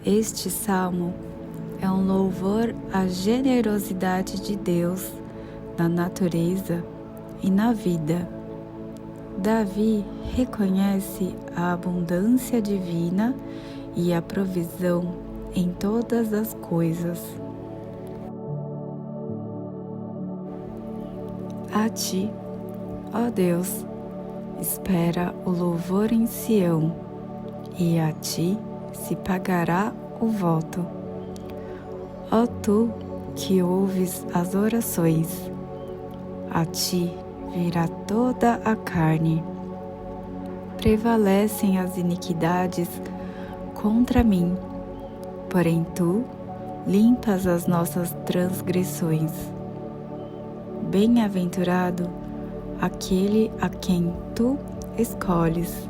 Este salmo é um louvor à generosidade de Deus na natureza e na vida. Davi reconhece a abundância divina e a provisão em todas as coisas. A ti, ó Deus, espera o louvor em Sião, e a ti se pagará o voto. Ó tu que ouves as orações, a ti virá toda a carne. Prevalecem as iniquidades contra mim, porém tu limpas as nossas transgressões. Bem-aventurado aquele a quem tu escolhes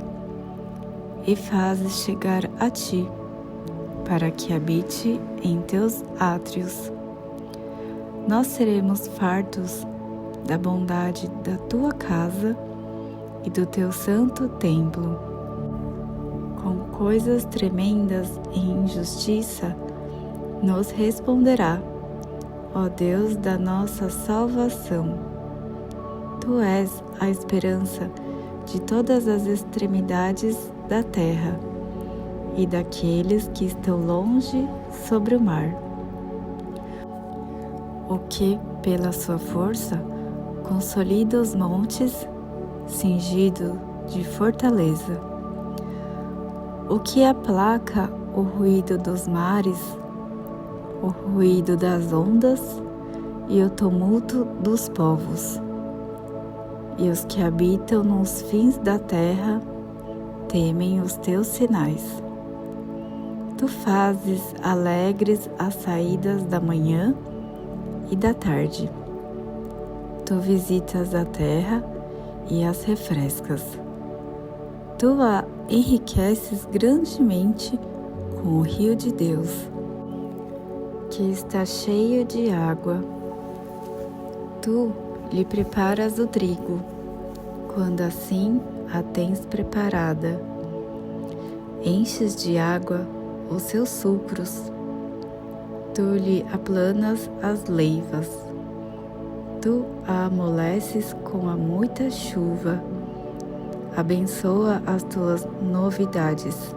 e fazes chegar a ti, para que habite em teus átrios. Nós seremos fartos da bondade da tua casa e do teu santo templo. Com coisas tremendas e injustiça nos responderá, ó Deus da nossa salvação. Tu és a esperança de todas as extremidades da terra e daqueles que estão longe sobre o mar. O que, pela sua força, consolida os montes, cingido de fortaleza. O que aplaca o ruído dos mares, o ruído das ondas e o tumulto dos povos. E os que habitam nos fins da terra temem os teus sinais. Tu fazes alegres as saídas da manhã e da tarde. Tu visitas a terra e as refrescas. Tu a enriqueces grandemente com o rio de Deus, que está cheio de água. Tu lhe preparas o trigo, quando assim a tens preparada. Enches de água os seus sucros. Tu lhe aplanas as leivas. Tu a amoleces com a muita chuva. Abençoa as tuas novidades.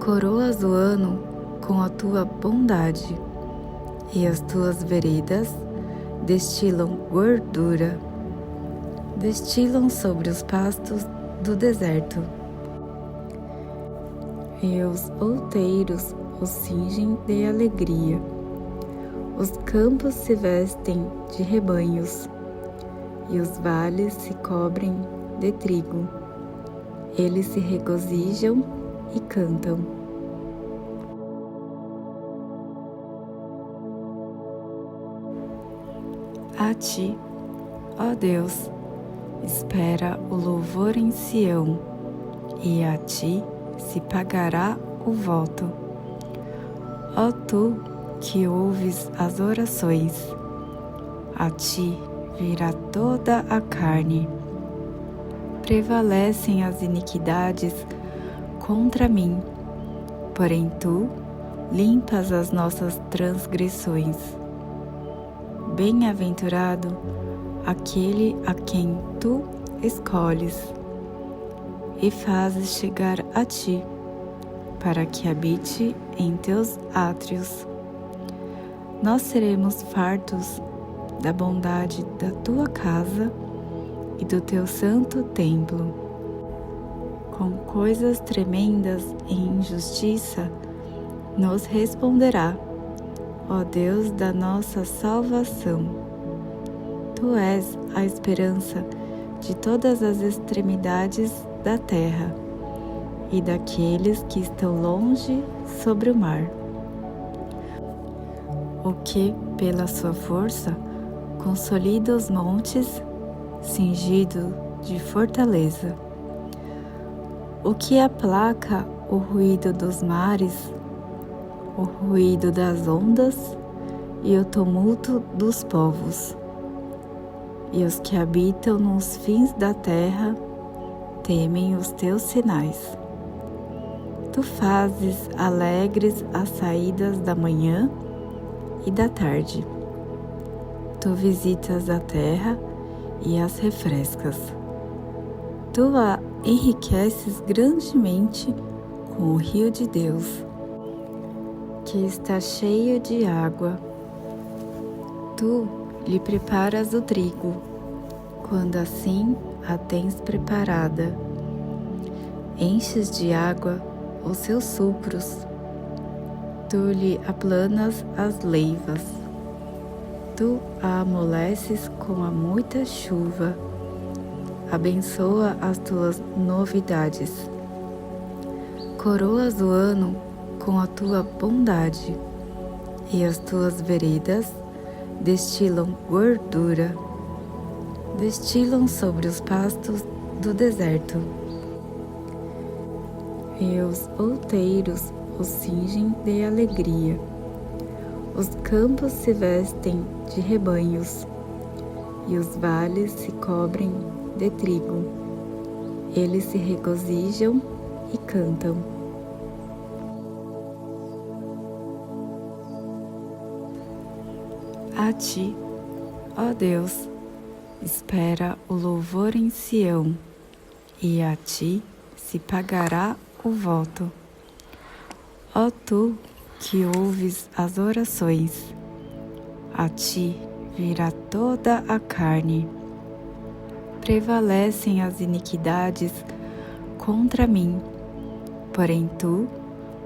Coroas o ano com a tua bondade, e as tuas veredas destilam gordura. Destilam sobre os pastos do deserto. E os outeiros os cingem de alegria. Os campos se vestem de rebanhos, e os vales se cobrem de trigo. Eles se regozijam e cantam. A ti, ó Deus, espera o louvor em Sião, e a ti se pagará o voto. Ó tu que ouves as orações, a ti virá toda a carne. Prevalecem as iniquidades contra mim, porém tu limpas as nossas transgressões. Bem-aventurado aquele a quem tu escolhes e fazes chegar a ti, para que habite em teus átrios. Nós seremos fartos da bondade da tua casa e do teu santo templo. Com coisas tremendas e injustiça nos responderá, ó Deus da nossa salvação. Tu és a esperança de todas as extremidades da terra e daqueles que estão longe sobre o mar. O que, pela sua força, consolida os montes, cingido de fortaleza. O que aplaca o ruído dos mares, o ruído das ondas e o tumulto dos povos. E os que habitam nos fins da terra temem os teus sinais. Tu fazes alegres as saídas da manhã e da tarde. Tu visitas a terra e as refrescas. Tu a enriqueces grandemente com o rio de Deus, que está cheio de água. Tu lhe preparas o trigo, quando assim a tens preparada. Enches de água os seus sulcros. Tu lhe aplanas as leivas. Tu a amoleces com a muita chuva. Abençoa as tuas novidades. Coroas o ano com a tua bondade, e as tuas veredas destilam gordura. Destilam sobre os pastos do deserto. E os outeiros os cingem de alegria. Os campos se vestem de rebanhos, e os vales se cobrem de trigo. Eles se regozijam e cantam. A ti, ó Deus, espera o louvor em Sião, e a ti se pagará o voto. Ó tu que ouves as orações, a ti virá toda a carne. Prevalecem as iniquidades contra mim, porém tu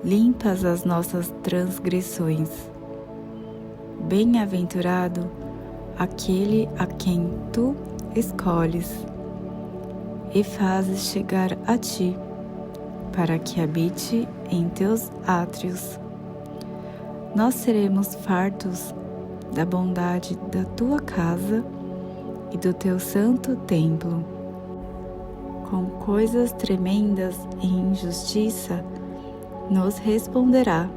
limpas as nossas transgressões. Bem-aventurado aquele a quem tu escolhes e fazes chegar a ti, para que habite em teus átrios. Nós seremos fartos da bondade da tua casa e do teu santo templo. Com coisas tremendas e injustiça nos responderá,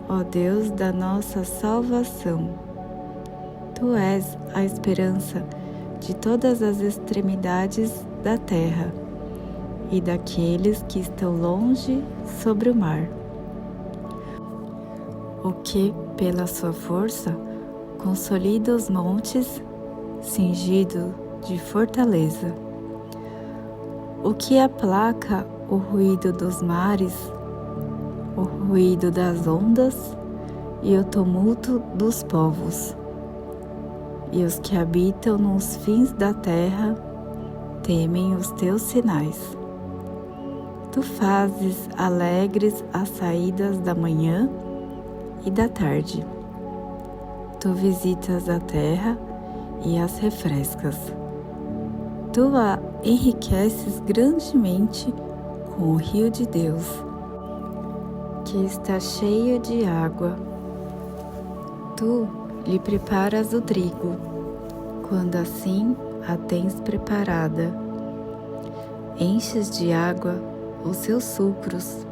ó Deus da nossa salvação. Tu és a esperança de todas as extremidades da terra e daqueles que estão longe sobre o mar. O que, pela sua força, consolida os montes, cingido de fortaleza. O que aplaca o ruído dos mares, o ruído das ondas e o tumulto dos povos. E os que habitam nos fins da terra temem os teus sinais. Tu fazes alegres as saídas da manhã e da tarde. Tu visitas a terra e as refrescas. Tu a enriqueces grandemente com o rio de Deus, que está cheio de água. Tu lhe preparas o trigo, quando assim a tens preparada. Enches de água os seus sulcros.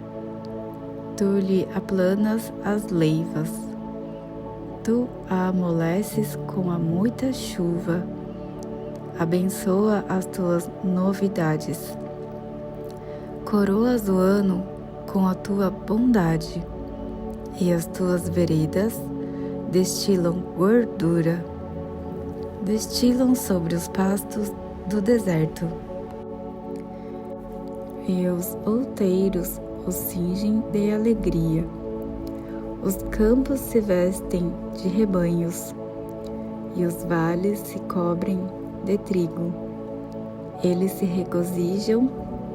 Tu lhe aplanas as leivas. Tu a amoleces com a muita chuva. Abençoa as tuas novidades. Coroas o ano com a tua bondade, e as tuas veredas destilam gordura. Destilam sobre os pastos do deserto. E os outeiros os cingem de alegria. Os campos se vestem de rebanhos, e os vales se cobrem de trigo. Eles se regozijam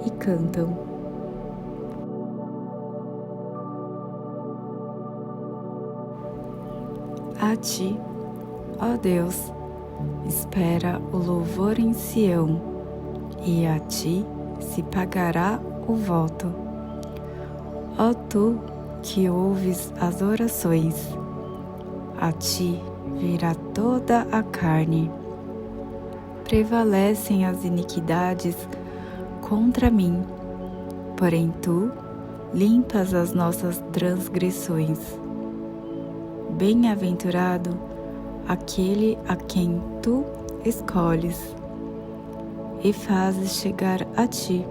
e cantam. A ti, ó Deus, espera o louvor em Sião, e a ti se pagará o voto. Ó tu que ouves as orações, a ti virá toda a carne. Prevalecem as iniquidades contra mim, porém tu limpas as nossas transgressões. Bem-aventurado aquele a quem tu escolhes e fazes chegar a ti,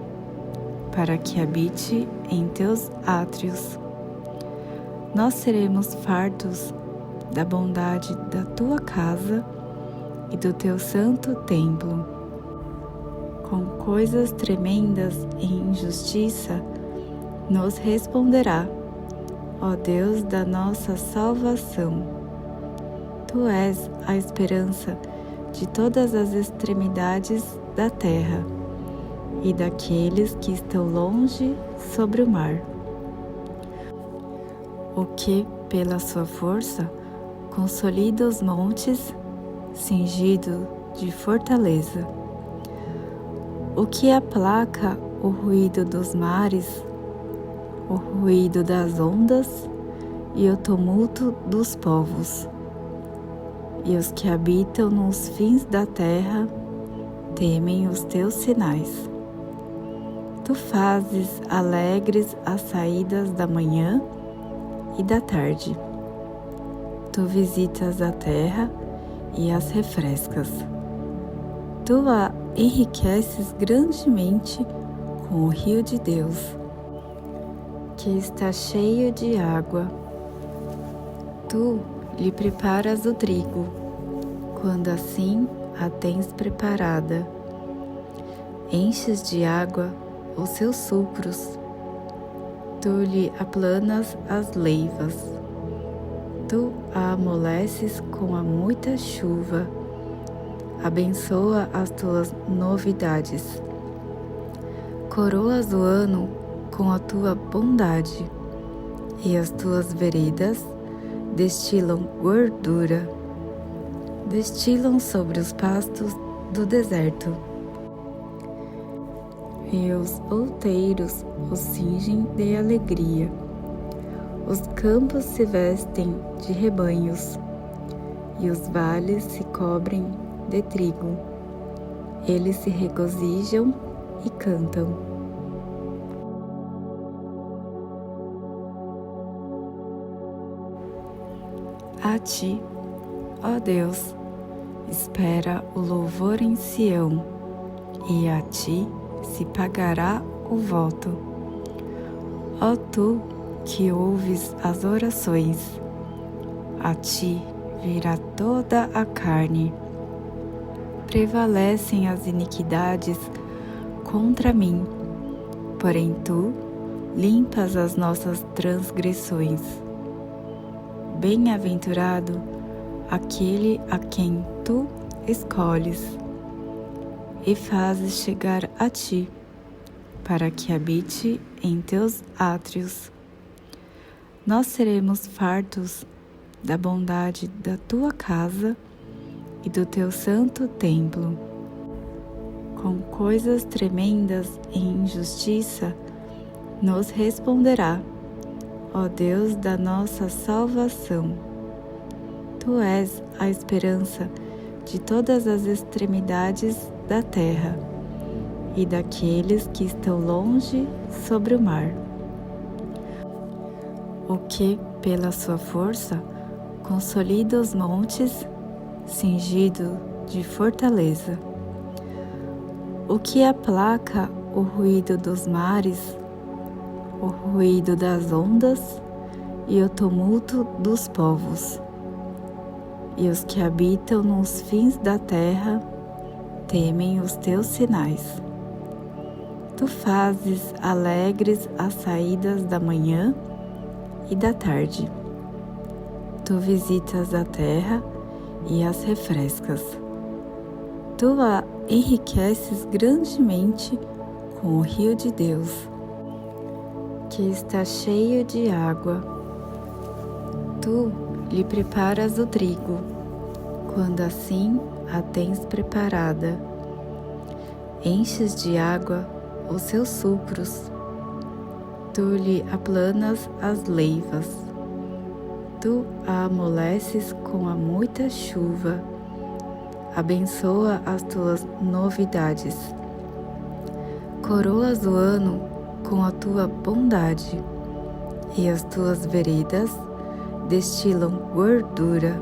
para que habite em teus átrios. Nós seremos fartos da bondade da tua casa e do teu santo templo. Com coisas tremendas e injustiça nos responderá, ó Deus da nossa salvação. Tu és a esperança de todas as extremidades da terra e daqueles que estão longe sobre o mar. O que, pela sua força, consolida os montes, cingido de fortaleza. O que aplaca o ruído dos mares, o ruído das ondas e o tumulto dos povos. E os que habitam nos fins da terra temem os teus sinais. Tu fazes alegres as saídas da manhã e da tarde. Tu visitas a terra e as refrescas. Tu a enriqueces grandemente com o rio de Deus, que está cheio de água. Tu lhe preparas o trigo, quando assim a tens preparada. Enches de água os seus sucros. Tu lhe aplanas as leivas. Tu a amoleces com a muita chuva. Abençoa as tuas novidades. Coroas o ano com a tua bondade, e as tuas veredas destilam gordura, destilam sobre os pastos do deserto. E os outeiros os cingem de alegria. Os campos se vestem de rebanhos, e os vales se cobrem de trigo. Eles se regozijam e cantam. A ti, ó Deus, espera o louvor em Sião, e a ti se pagará o voto. Ó tu que ouves as orações, a ti virá toda a carne. Prevalecem as iniquidades contra mim, porém tu limpas as nossas transgressões. Bem-aventurado aquele a quem tu escolhes e fazes chegar a ti, para que habite em teus átrios. Nós seremos fartos da bondade da tua casa e do teu santo templo. Com coisas tremendas e injustiça nos responderá, ó Deus da nossa salvação. Tu és a esperança de todas as extremidades da terra e daqueles que estão longe sobre o mar. O que, pela sua força, consolida os montes, cingido de fortaleza. O que aplaca o ruído dos mares, o ruído das ondas e o tumulto dos povos. E os que habitam nos fins da terra temem os teus sinais. Tu fazes alegres as saídas da manhã e da tarde. Tu visitas a terra e as refrescas. Tu a enriqueces grandemente com o rio de Deus, que está cheio de água. Tu lhe preparas o trigo, quando assim a tens preparada. Enches de água os seus sucros. Tu lhe aplanas as leivas. Tu a amoleces com a muita chuva. Abençoa as tuas novidades. Coroas o ano com a tua bondade, e as tuas veredas destilam gordura,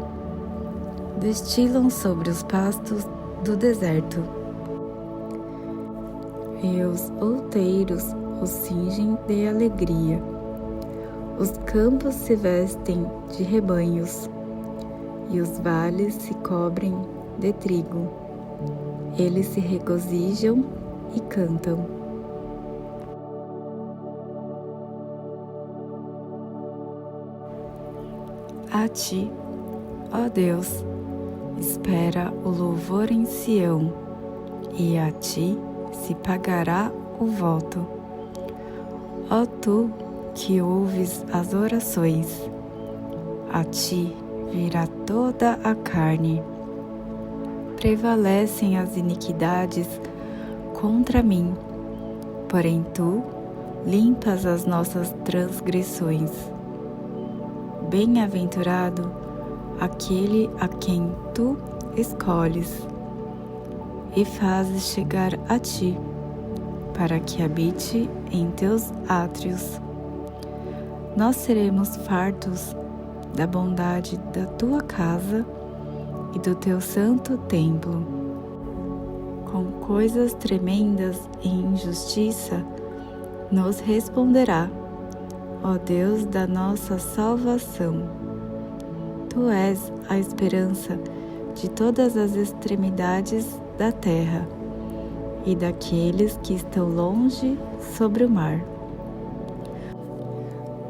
destilam sobre os pastos do deserto. E os outeiros os cingem de alegria. Os campos se vestem de rebanhos, e os vales se cobrem de trigo. Eles se regozijam e cantam. A ti, ó Deus, espera o louvor em Sião, e a ti se pagará o voto. Ó tu que ouves as orações, a ti virá toda a carne. Prevalecem as iniquidades contra mim, porém tu limpas as nossas transgressões. Bem-aventurado aquele a quem tu escolhes e fazes chegar a ti, para que habite em teus átrios. Nós seremos fartos da bondade da tua casa e do teu santo templo. Com coisas tremendas e injustiça nos responderá, ó Deus da nossa salvação. Tu és a esperança de todas as extremidades da terra e daqueles que estão longe sobre o mar.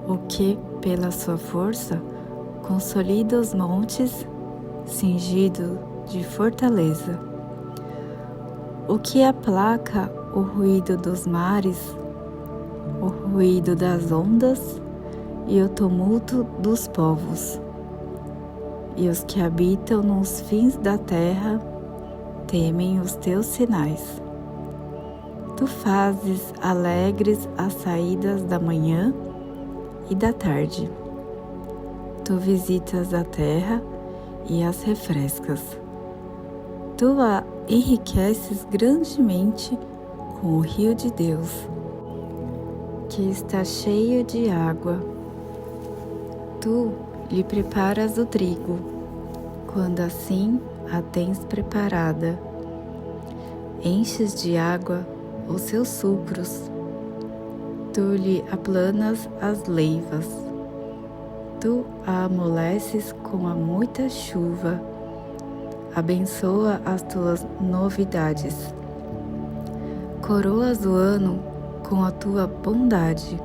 O que, pela sua força, consolida os montes, cingido de fortaleza. O que aplaca o ruído dos mares, o ruído das ondas e o tumulto dos povos. E os que habitam nos fins da terra temem os teus sinais. Tu fazes alegres as saídas da manhã e da tarde. Tu visitas a terra e as refrescas. Tu a enriqueces grandemente com o rio de Deus, que está cheio de água. Tu lhe preparas o trigo, quando assim a tens preparada. Enches de água os seus sulcros. Tu lhe aplanas as leivas. Tu a amoleces com a muita chuva. Abençoa as tuas novidades. Coroas o ano com a tua bondade,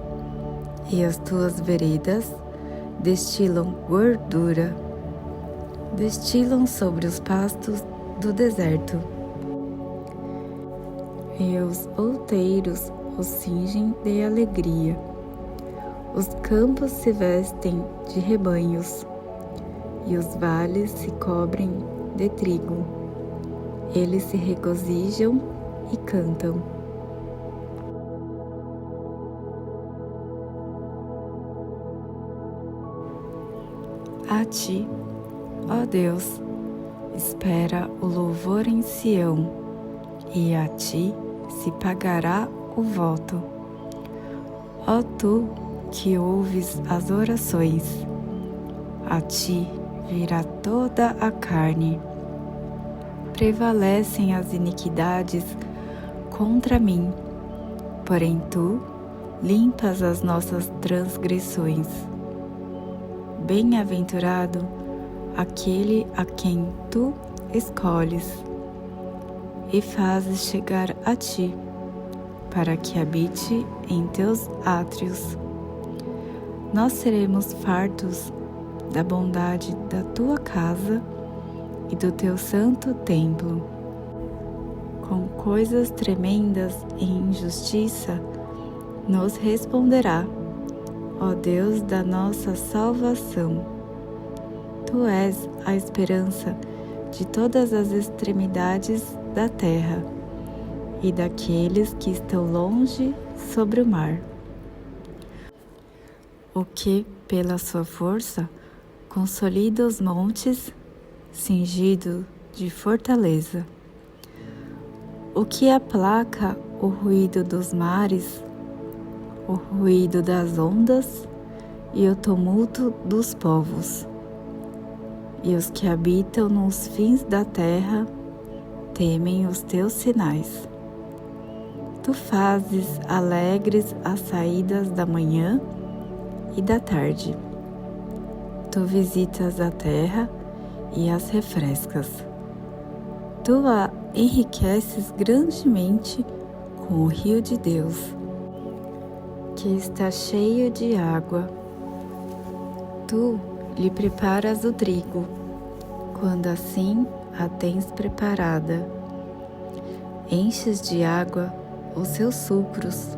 e as tuas veredas destilam gordura, destilam sobre os pastos do deserto. E os outeiros os cingem de alegria. Os campos se vestem de rebanhos, e os vales se cobrem de trigo. Eles se regozijam e cantam. A ti, ó Deus, espera o louvor em Sião, e a ti se pagará o voto. Ó tu que ouves as orações, a ti virá toda a carne. Prevalecem as iniquidades contra mim, porém tu limpas as nossas transgressões. Bem-aventurado aquele a quem tu escolhes e fazes chegar a ti, para que habite em teus átrios. Nós seremos fartos da bondade da tua casa e do teu santo templo. Com coisas tremendas e injustiça nos responderá, ó Deus da nossa salvação. Tu és a esperança de todas as extremidades da terra e daqueles que estão longe sobre o mar. O que, pela sua força, consolida os montes, cingido de fortaleza. O que aplaca o ruído dos mares, o ruído das ondas e o tumulto dos povos. E os que habitam nos fins da terra temem os teus sinais. Tu fazes alegres as saídas da manhã e da tarde. Tu visitas a terra e as refrescas. Tu a enriqueces grandemente com o rio de Deus, que está cheio de água. Tu lhe preparas o trigo, quando assim a tens preparada. Enches de água os seus sucros.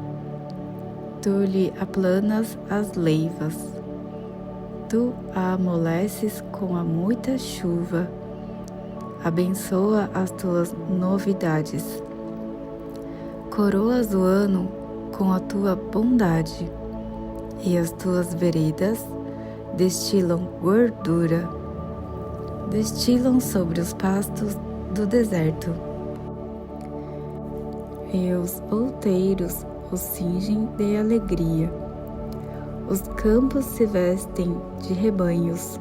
Tu lhe aplanas as leivas. Tu a amoleces com a muita chuva. Abençoa as tuas novidades. Coroas o ano com a tua bondade, e as tuas veredas destilam gordura, destilam sobre os pastos do deserto. E os outeiros os cingem de alegria. Os campos se vestem de rebanhos,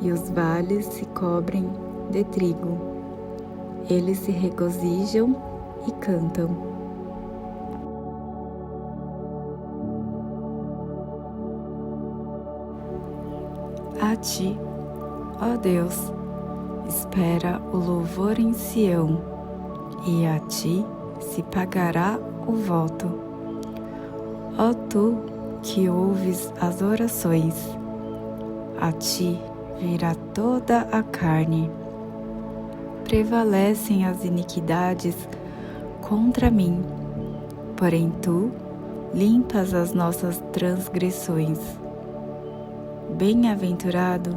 e os vales se cobrem de trigo. Eles se regozijam e cantam. A ti, ó Deus, espera o louvor em Sião, e a ti se pagará o voto. Ó tu que ouves as orações, a ti virá toda a carne. Prevalecem as iniquidades contra mim, porém tu limpas as nossas transgressões. Bem-aventurado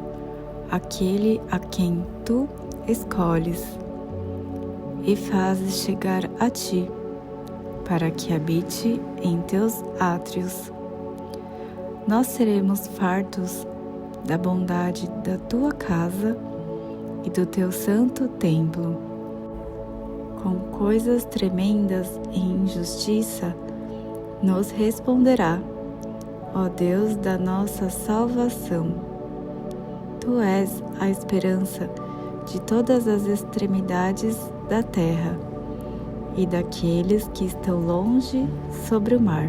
aquele a quem tu escolhes e fazes chegar a ti, para que habite em teus átrios. Nós seremos fartos da bondade da tua casa e do teu santo templo. Com coisas tremendas e injustiça nos responderá, ó Deus da nossa salvação. Tu és a esperança de todas as extremidades da terra e daqueles que estão longe sobre o mar.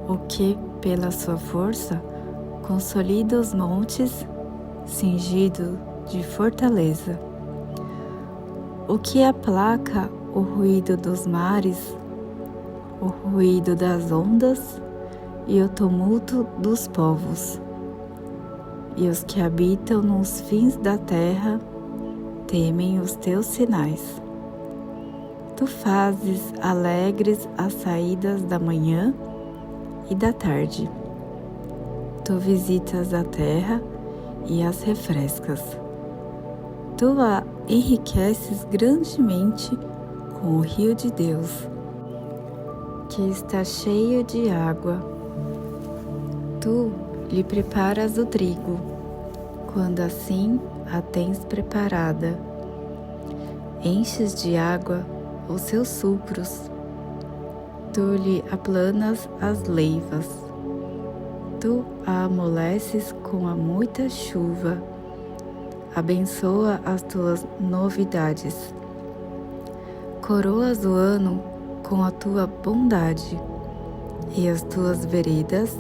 O que, pela sua força, consolida os montes, cingido de fortaleza. O que aplaca o ruído dos mares, o ruído das ondas e o tumulto dos povos. E os que habitam nos fins da terra temem os teus sinais. Tu fazes alegres as saídas da manhã e da tarde. Tu visitas a terra e as refrescas. Tu a enriqueces grandemente com o rio de Deus, que está cheio de água. Tu lhe preparas o trigo, quando assim a tens preparada. Enches de água os seus sucros. Tu lhe aplanas as leivas. Tu a amoleces com a muita chuva. Abençoa as tuas novidades. Coroas o ano com a tua bondade, e as tuas veredas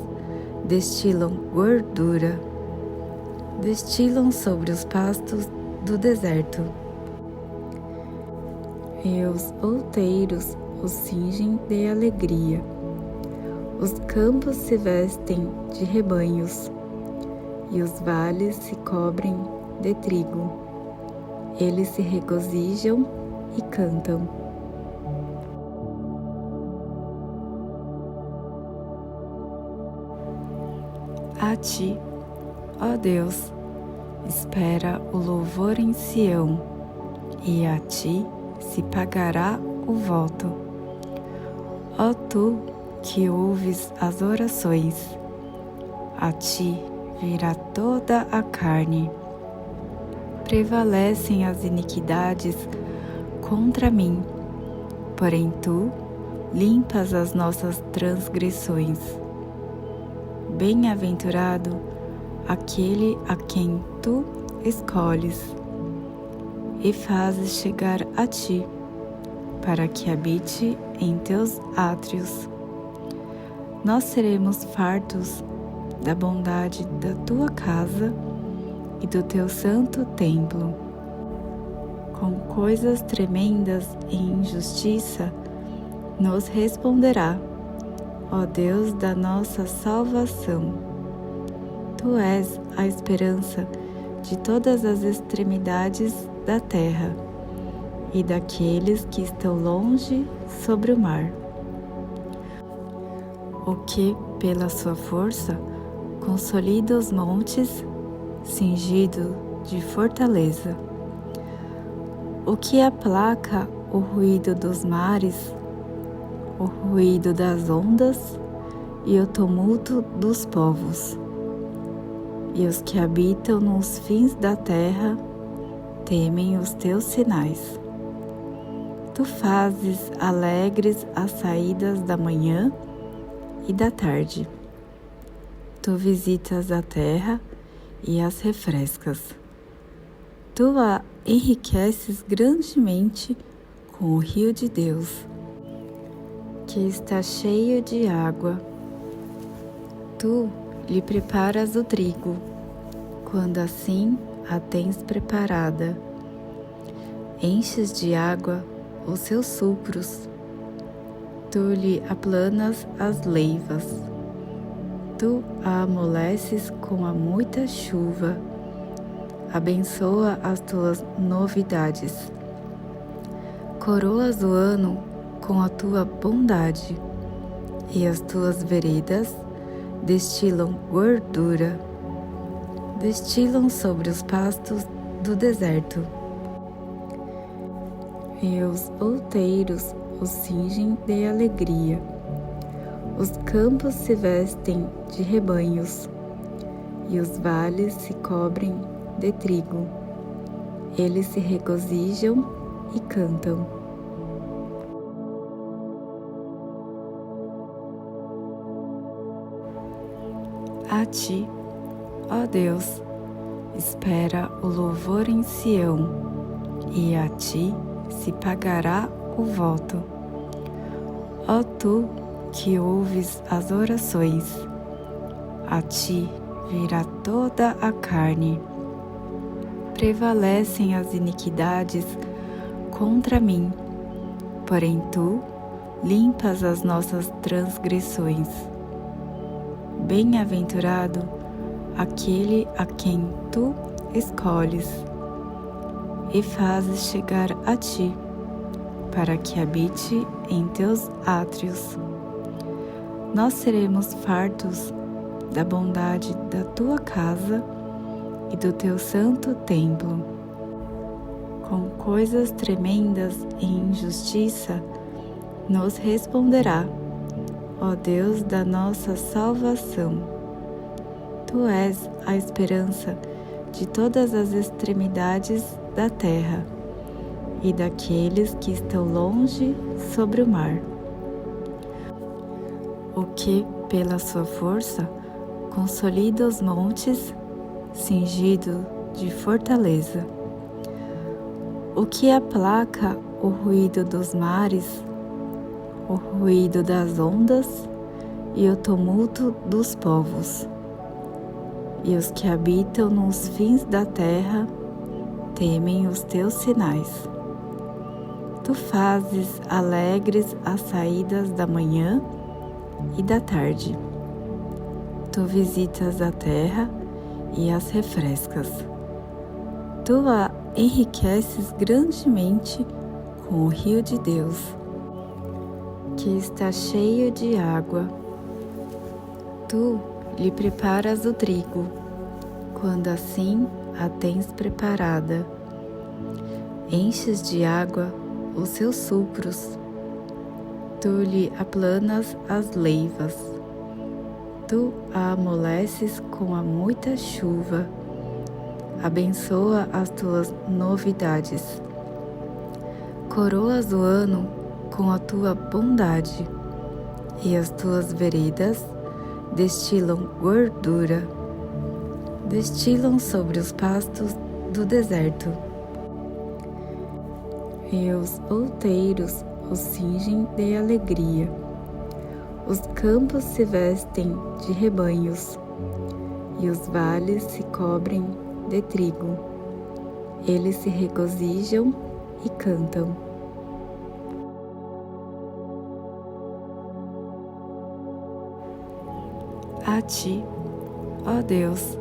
destilam gordura, destilam sobre os pastos do deserto. E os outeiros os cingem de alegria. Os campos se vestem de rebanhos, e os vales se cobrem de trigo. Eles se regozijam e cantam. A ti, ó Deus, espera o louvor em Sião, e a ti se pagará o voto. Ó tu que ouves as orações, a ti virá toda a carne. Prevalecem as iniquidades contra mim, porém tu limpas as nossas transgressões. Bem-aventurado aquele a quem tu escolhes e fazes chegar a ti, para que habite em teus átrios. Nós seremos fartos da bondade da tua casa e do teu santo templo. Com coisas tremendas e injustiça nos responderá, ó Deus da nossa salvação. Tu és a esperança de todas as extremidades da terra e daqueles que estão longe sobre o mar. O que, pela sua força, consolida os montes, cingido de fortaleza. O que aplaca o ruído dos mares, o ruído das ondas e o tumulto dos povos. E os que habitam nos fins da terra temem os teus sinais. Tu fazes alegres as saídas da manhã e da tarde. Tu visitas a terra e as refrescas. Tu a enriqueces grandemente com o rio de Deus, que está cheio de água. Tu lhe preparas o trigo, quando assim a tens preparada. Enches de água os seus sulcros. Tu lhe aplanas as leivas. Tu a amoleces com a muita chuva. Abençoa as tuas novidades. Coroas o ano com a tua bondade, e as tuas veredas destilam gordura. Destilam sobre os pastos do deserto. E os outeiros os cingem de alegria. Os campos se vestem de rebanhos, e os vales se cobrem de trigo. Eles se regozijam e cantam. A ti, ó Deus, espera o louvor em Sião, e a ti se pagará o voto. Ó tu que ouves as orações, a ti virá toda a carne. Prevalecem as iniquidades contra mim, porém tu limpas as nossas transgressões. Bem-aventurado aquele a quem tu escolhes e fazes chegar a ti, para que habite em teus átrios. Nós seremos fartos da bondade da tua casa e do teu santo templo. Com coisas tremendas e injustiça nos responderá, ó Deus da nossa salvação. Tu és a esperança de todas as extremidades da terra e daqueles que estão longe sobre o mar. O que, pela sua força, consolida os montes, cingido de fortaleza. O que aplaca o ruído dos mares, o ruído das ondas e o tumulto dos povos. E os que habitam nos fins da terra temem os teus sinais. Tu fazes alegres as saídas da manhã e da tarde. Tu visitas a terra e as refrescas. Tu a enriqueces grandemente com o rio de Deus, que está cheio de água. Tu lhe preparas o trigo, quando assim a tens preparada. Enches de água os seus sulcros. Tu lhe aplanas as leivas. Tu a amoleces com a muita chuva. Abençoa as tuas novidades. Coroas o ano com a tua bondade, e as tuas veredas destilam gordura. Destilam sobre os pastos do deserto. E os outeiros os cingem de alegria. Os campos se vestem de rebanhos, e os vales se cobrem de trigo. Eles se regozijam e cantam. A ti, ó Deus,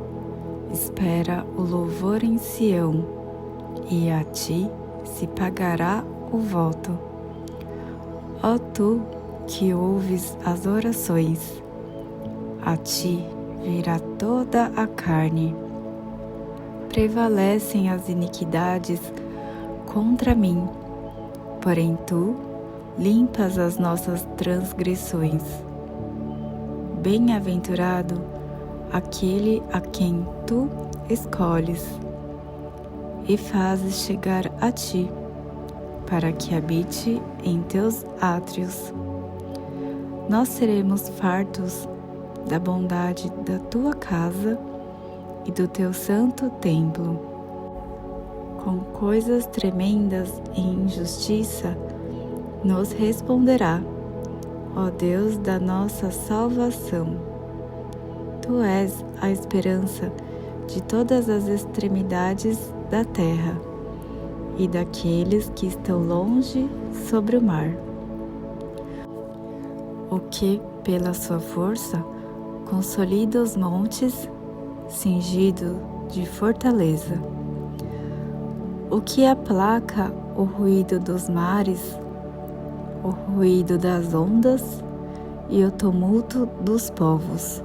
espera o louvor em Sião, e a ti se pagará o voto. Ó tu que ouves as orações, a ti virá toda a carne. Prevalecem as iniquidades contra mim, porém tu limpas as nossas transgressões. Bem-aventurado aquele a quem tu escolhes e fazes chegar a ti, para que habite em teus átrios. Nós seremos fartos da bondade da tua casa e do teu santo templo. Com coisas tremendas e injustiça nos responderá, ó Deus da nossa salvação. Tu és a esperança de todas as extremidades da terra e daqueles que estão longe sobre o mar. O que, pela sua força, consolida os montes, cingido de fortaleza. O que aplaca o ruído dos mares, o ruído das ondas e o tumulto dos povos.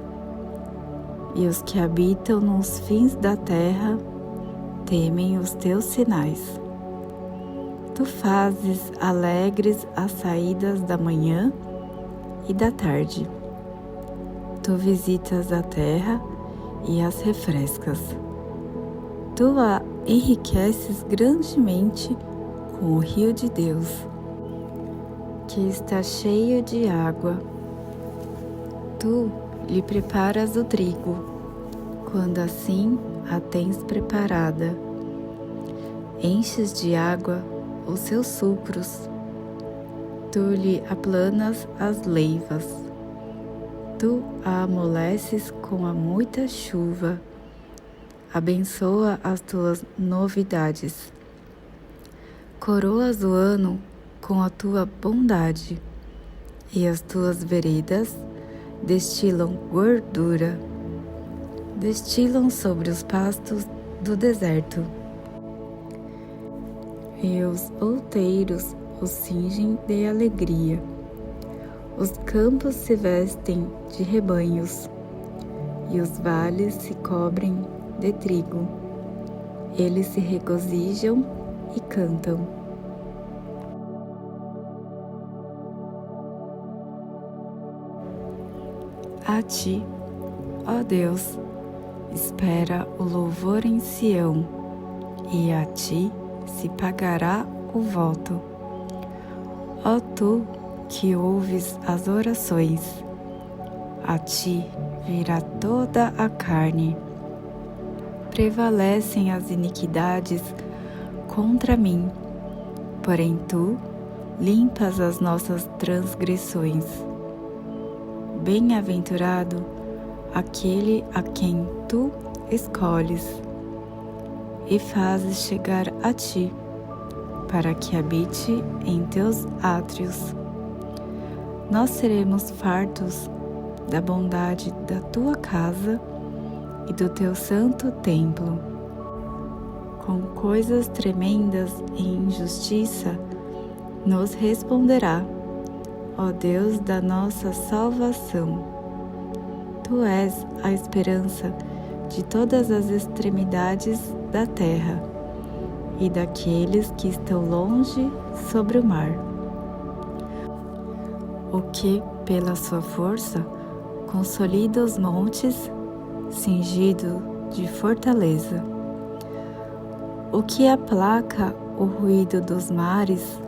E os que habitam nos fins da terra temem os teus sinais. Tu fazes alegres as saídas da manhã e da tarde. Tu visitas a terra e as refrescas. Tu a enriqueces grandemente com o rio de Deus, que está cheio de água. Tu lhe preparas o trigo, quando assim a tens preparada. Enches de água os seus sulcros. Tu lhe aplanas as leivas. Tu a amoleces com a muita chuva. Abençoa as tuas novidades. Coroas o ano com a tua bondade, e as tuas veredas destilam gordura. Destilam sobre os pastos do deserto. E os outeiros os cingem de alegria. Os campos se vestem de rebanhos, e os vales se cobrem de trigo. Eles se regozijam e cantam. A ti, ó Deus, espera o louvor em Sião, e a ti se pagará o voto. Ó tu que ouves as orações, a ti virá toda a carne. Prevalecem as iniquidades contra mim, porém tu limpas as nossas transgressões. Bem-aventurado aquele a quem tu escolhes e fazes chegar a ti, para que habite em teus átrios. Nós seremos fartos da bondade da tua casa e do teu santo templo. Com coisas tremendas e injustiça nos responderá, ó Deus da nossa salvação. Tu és a esperança de todas as extremidades da terra e daqueles que estão longe sobre o mar. O que, pela sua força, consolida os montes, cingido de fortaleza. O que aplaca o ruído dos mares,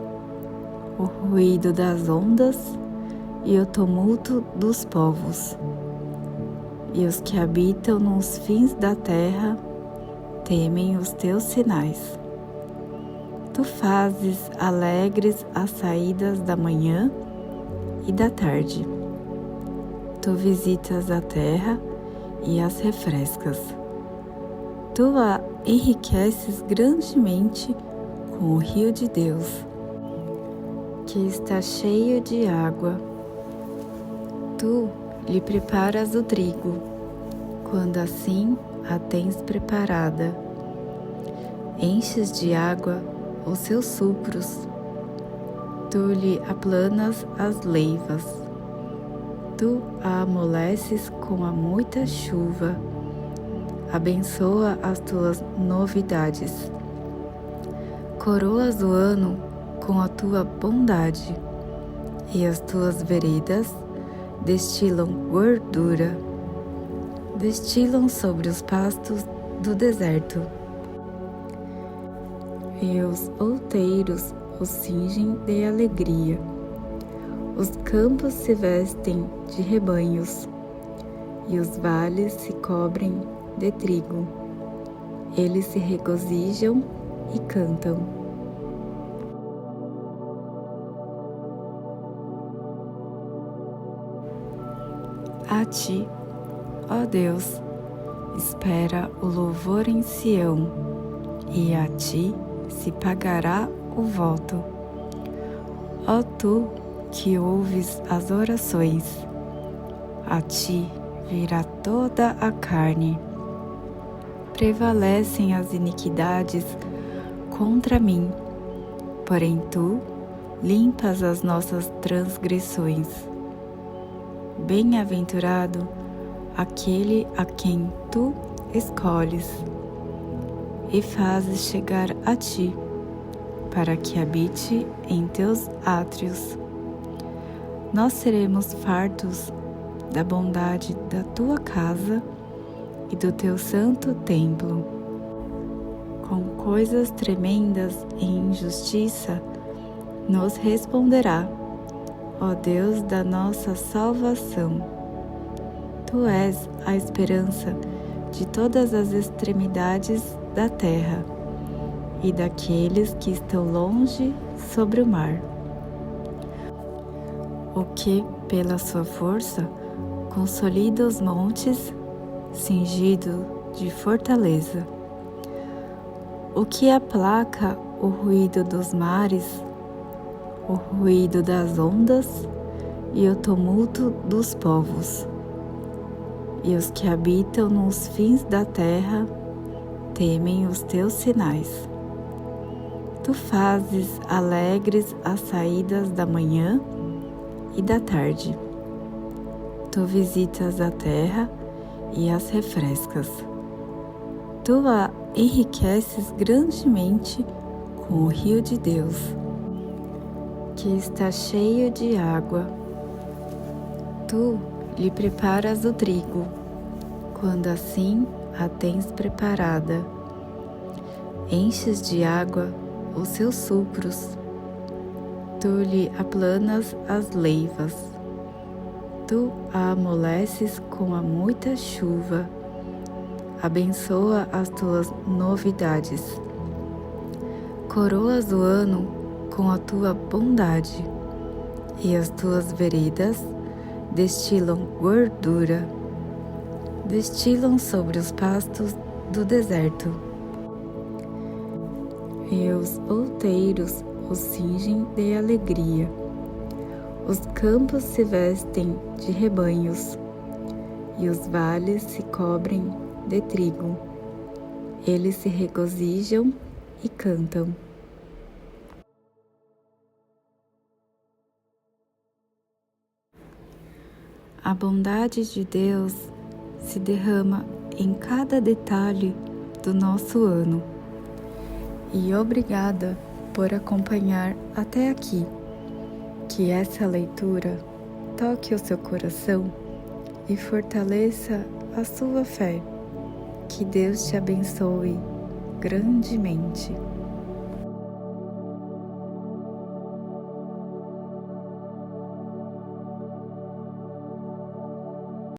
o ruído das ondas e o tumulto dos povos. E os que habitam nos fins da terra temem os teus sinais. Tu fazes alegres as saídas da manhã e da tarde. Tu visitas a terra e as refrescas. Tu a enriqueces grandemente com o rio de Deus, que está cheio de água. Tu lhe preparas o trigo, quando assim a tens preparada. Enches de água os seus supros. Tu lhe aplanas as leivas. Tu a amoleces com a muita chuva. Abençoa as tuas novidades. Coroas o ano com a tua bondade, e as tuas veredas destilam gordura. Destilam sobre os pastos do deserto. E os outeiros os cingem de alegria. Os campos se vestem de rebanhos, e os vales se cobrem de trigo. Eles se regozijam e cantam. A ti, ó Deus, espera o louvor em Sião, e a ti se pagará o voto. Ó tu que ouves as orações, a ti virá toda a carne. Prevalecem as iniquidades contra mim, porém tu limpas as nossas transgressões. Bem-aventurado aquele a quem tu escolhes e fazes chegar a ti, para que habite em teus átrios. Nós seremos fartos da bondade da tua casa e do teu santo templo. Com coisas tremendas e injustiça nos responderá, ó Deus da nossa salvação. Tu és a esperança de todas as extremidades da terra e daqueles que estão longe sobre o mar. O que, pela sua força, consolida os montes, cingido de fortaleza. O que aplaca o ruído dos mares, o ruído das ondas e o tumulto dos povos. E os que habitam nos fins da terra temem os teus sinais. Tu fazes alegres as saídas da manhã e da tarde. Tu visitas a terra e as refrescas. Tu a enriqueces grandemente com o rio de Deus, que está cheio de água. Tu lhe preparas o trigo, quando assim a tens preparada. Enches de água os seus supros. Tu lhe aplanas as leivas. Tu a amoleces com a muita chuva. Abençoa as tuas novidades. Coroas o ano com a tua bondade, e as tuas veredas destilam gordura. Destilam sobre os pastos do deserto. E os outeiros os cingem de alegria. Os campos se vestem de rebanhos, e os vales se cobrem de trigo. Eles se regozijam e cantam. A bondade de Deus se derrama em cada detalhe do nosso ano. E obrigada por acompanhar até aqui. Que essa leitura toque o seu coração e fortaleça a sua fé. Que Deus te abençoe grandemente.